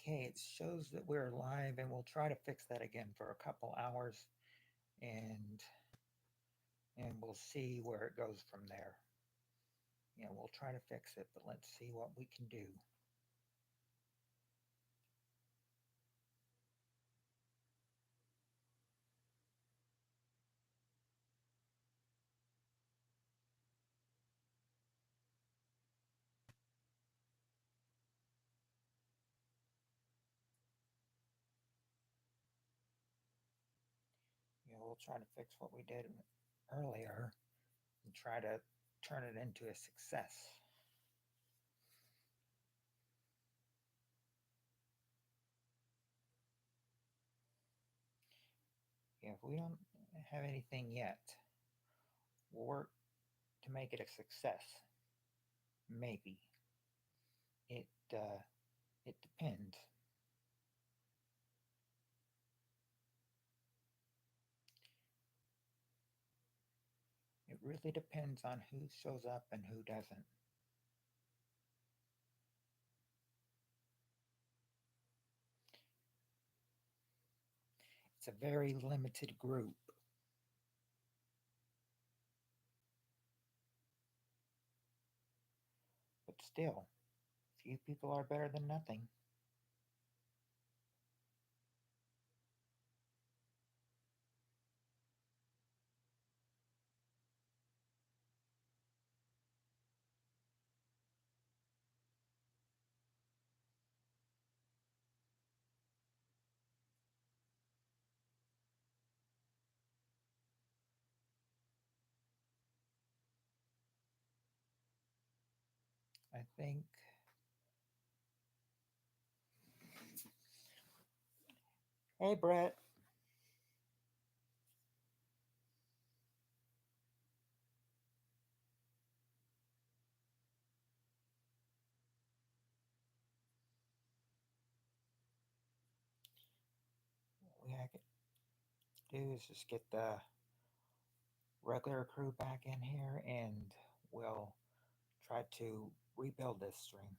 Okay, it shows that we're live, and we'll try to fix that again for a couple hours, and we'll see where it goes from there. We'll try to fix it, but let's see what we can do. We'll try to fix what we did earlier and try to turn it into a success. If we don't have anything yet, we'll work to make it a success. Maybe. It uh, it depends. It really depends on who shows up and who doesn't. It's a very limited group. But still, few people are better than nothing. I think. Hey, Brett. What I could do is just get the regular crew back in here, and we'll try to rebuild this stream.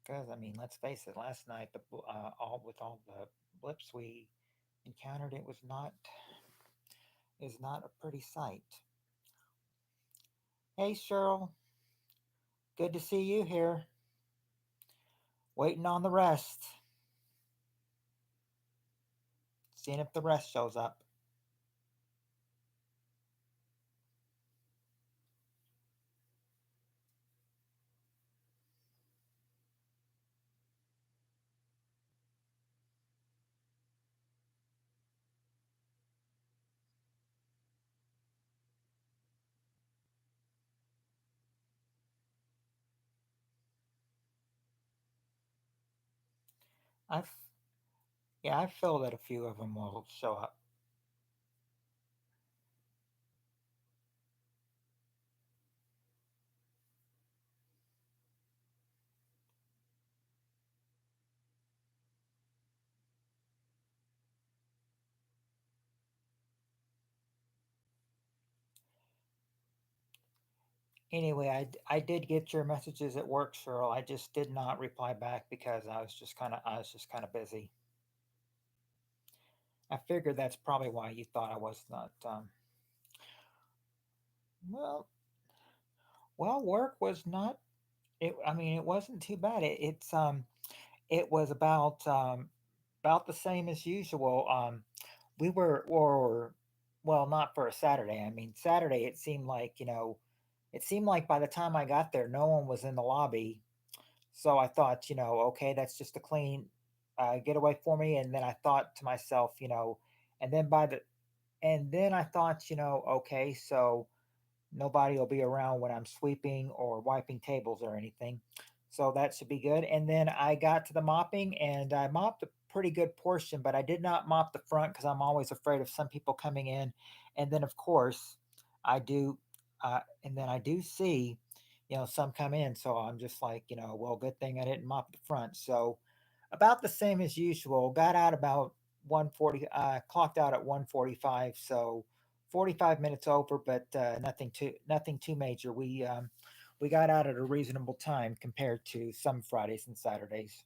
Because I mean, let's face it. Last night, all the blips we encountered, is not a pretty sight. Hey, Cheryl. Good to see you here. Waiting on the rest. Seeing if the rest shows up. I've Yeah, I feel that a few of them will show up. Anyway, I did get your messages at work, Cheryl. I just did not reply back because I was just kind of busy. I figured that's probably why you thought I was not. Well, work was not. I mean, it wasn't too bad. It was about the same as usual. We were, or well, not for a Saturday. I mean, Saturday it seemed like it seemed like by the time I got there, no one was in the lobby. So I thought, okay, that's just a clean getaway for me. And then I thought to myself, and then by the and then I thought, okay, so nobody will be around when I'm sweeping or wiping tables or anything. So that should be good. And then I got to the mopping and I mopped a pretty good portion, but I did not mop the front because I'm always afraid of some people coming in. And then, of course, I do, and then I do see some come in. So I'm just like, well, good thing I didn't mop the front. So about the same as usual. Got out about 1:40. Clocked out at 1:45. So 45 minutes over, but nothing too major. We got out at a reasonable time compared to some Fridays and Saturdays.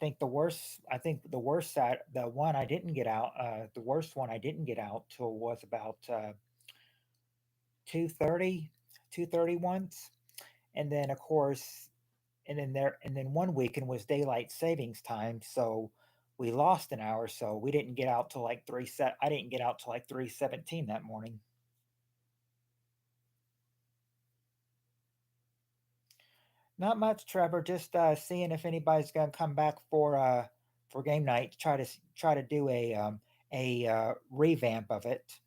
The one I didn't get out, the worst one I didn't get out till was about 2:30, 2:30 once, and then of course, and then one weekend was daylight savings time, so we lost an hour, so we didn't get out till like three set. I didn't get out till like 3:17 that morning. Not much, Trevor. Just seeing if anybody's gonna come back for game night. Try to do a revamp of it,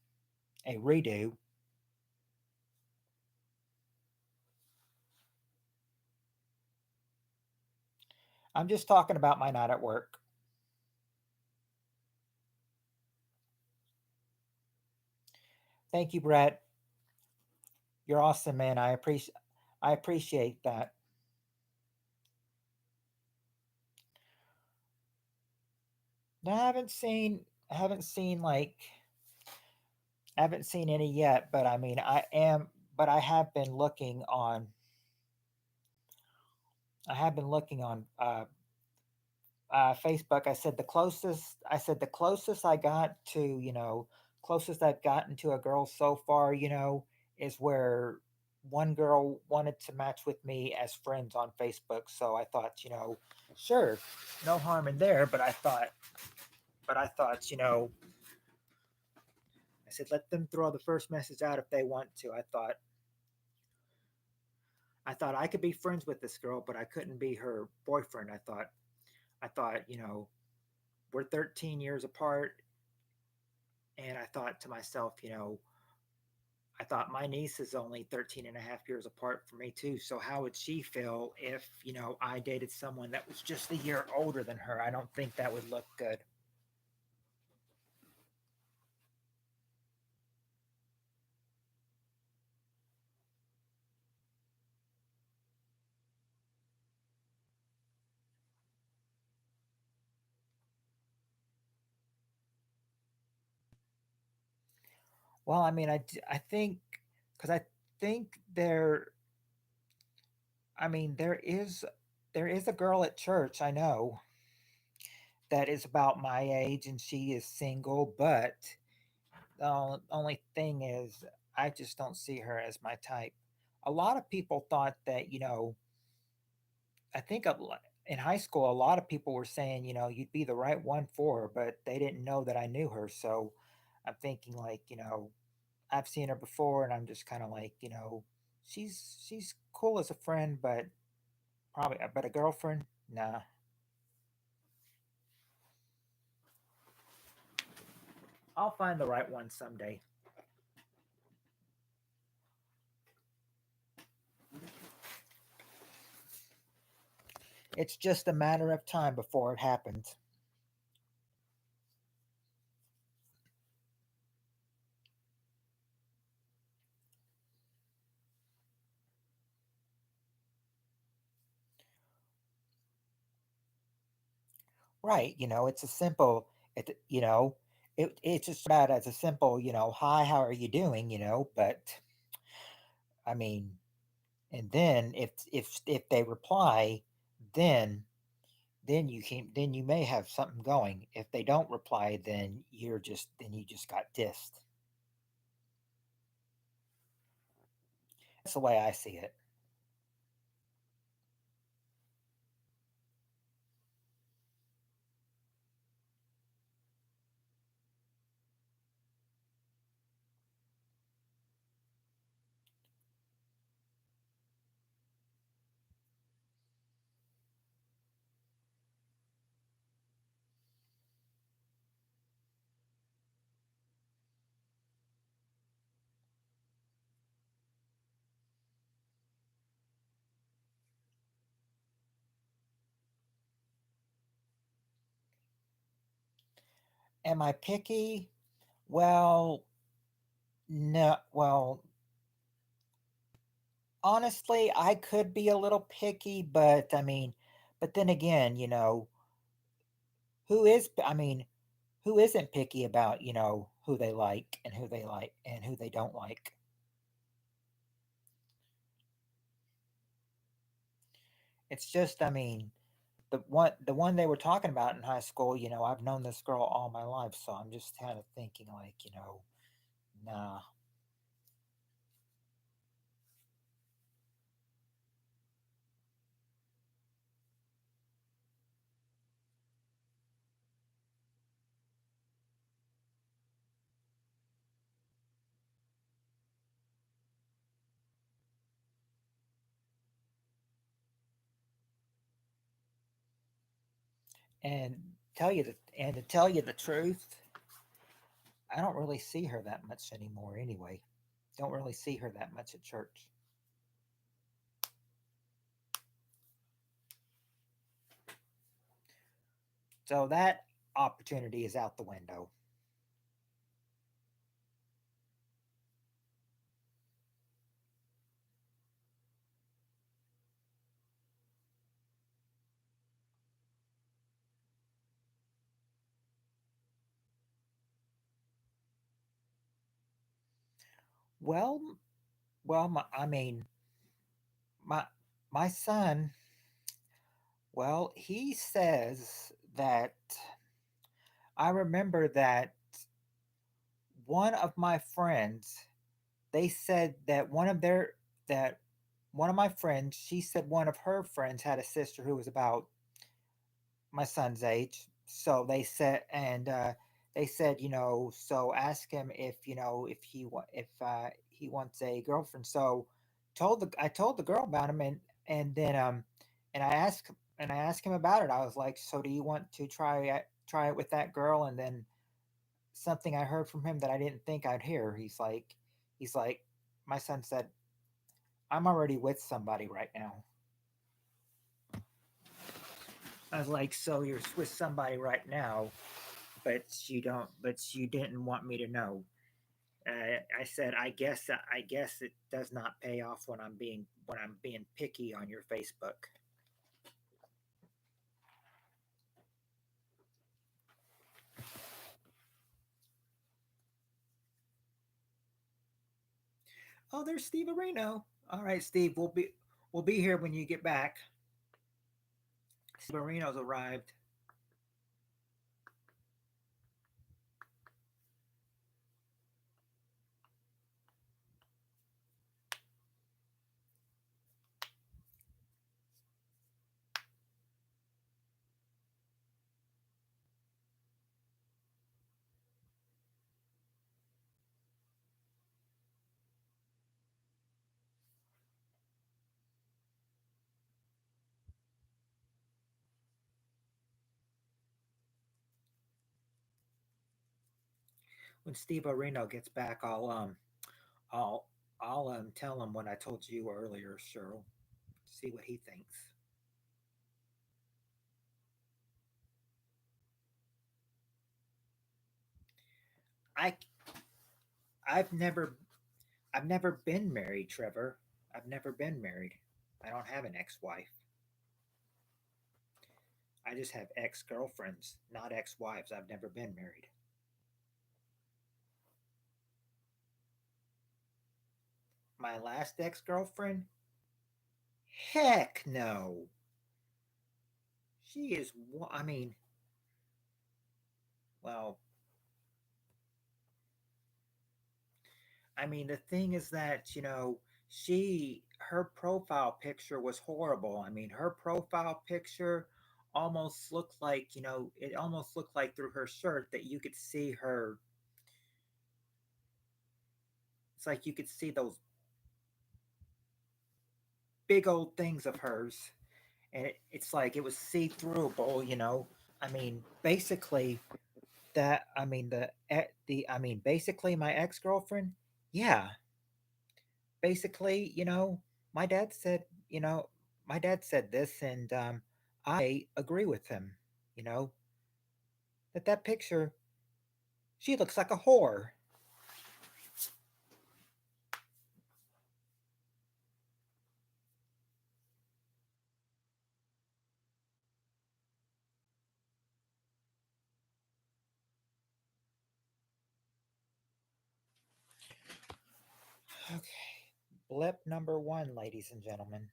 a redo. I'm just talking about my night at work. Thank you, Brett. You're awesome, man. I appreciate that. No, I haven't seen like I haven't seen any yet, but I mean but I have been looking on Facebook. I said the closest I got to, closest I've gotten to a girl so far, is where one girl wanted to match with me as friends on Facebook. So I thought, sure, no harm in there. But I thought, I said let them throw the first message out if they want to. I thought I could be friends with this girl, but I couldn't be her boyfriend. I thought, we're 13 years apart, and I thought to myself, I thought my niece is only 13 and a half years apart from me too. So how would she feel if, I dated someone that was just a year older than her? I don't think that would look good. Well, I mean, I think because I think I mean, there is a girl at church I know that is about my age, and she is single, but the only thing is, I just don't see her as my type. A lot of people thought that, I think in high school, a lot of people were saying, you'd be the right one for her, but they didn't know that I knew her. So I'm thinking, like, I've seen her before, and I'm just kind of like, she's cool as a friend, but but a girlfriend, nah. I'll find the right one someday. It's just a matter of time before it happens. Right. It's a simple, it, you know, it just out as a simple, hi, how are you doing, but I mean, and then if they reply, then then you may have something going. If they don't reply, then you just got dissed. That's the way I see it. Am I picky? Well, no. Well, Honestly, I could be a little picky, but I mean, but then again, who is, I mean, who isn't picky about, who they like and who they like and who they don't like? It's just, I mean, the one they were talking about in high school, I've known this girl all my life, so I'm just kind of thinking like, nah. And to tell you the truth, I don't really see her that much anymore anyway. Don't really see her that much at church. So that opportunity is out the window. Well, I mean, my my son, well, he says that I remember that one of my friends, they said that that one of my friends, she said one of her friends had a sister who was about my son's age. So they said, so ask him if if he wants a girlfriend. So I told the girl about him, and then and I asked him about it. I was like, so do you want to try it with that girl? And then something I heard from him that I didn't think I'd hear. He's like, my son said, I'm already with somebody right now. I was like, so you're with somebody right now, but you didn't want me to know. I said, I guess it does not pay off when I'm being picky on your Facebook. Oh, there's Steve Areno. All right, Steve, we'll be here when you get back. Steve Areno's arrived. When Steve Areno gets back, I'll tell him what I told you earlier, Cheryl. See what he thinks. I I've never I've never been married, Trevor. I've never been married. I don't have an ex-wife. I just have ex-girlfriends, not ex-wives. I've never been married. My last ex-girlfriend? Heck no. She is I mean, well, the thing is that, her profile picture was horrible. Her profile picture almost looked like, it almost looked like through her shirt that you could see her. It's like you could see those big old things of hers, and it's like it was see throughable. Basically basically my ex girlfriend. Yeah, basically, my dad said, my dad said this, and I agree with him. You know that picture, she looks like a whore. Blip number one, ladies and gentlemen.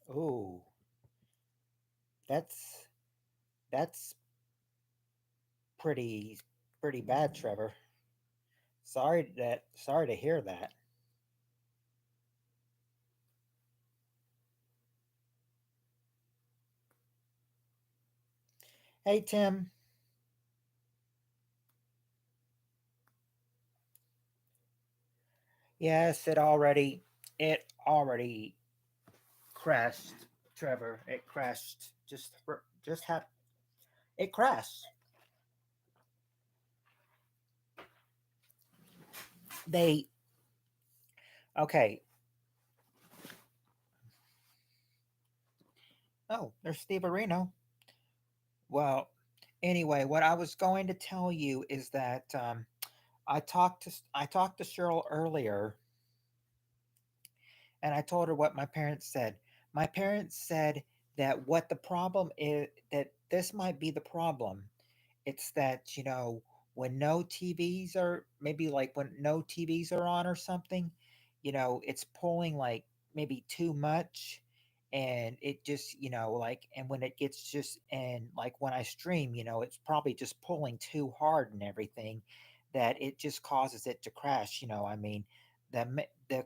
Ooh, that's that's pretty pretty bad, Trevor. Sorry to hear that. Hey Tim, yes, it already crashed, Trevor. It crashed. Just had it crashed. They okay. Oh, there's Steve Areno. Well, anyway, what I was going to tell you is that I talked to Cheryl earlier, and I told her what my parents said. My parents said that what the problem is, that this might be the problem. It's that, when no TVs are, maybe like when no TVs are on or something, it's pulling like maybe too much. And it just, like, and when it gets just, and like when I stream, it's probably just pulling too hard and everything, that it just causes it to crash. I mean, the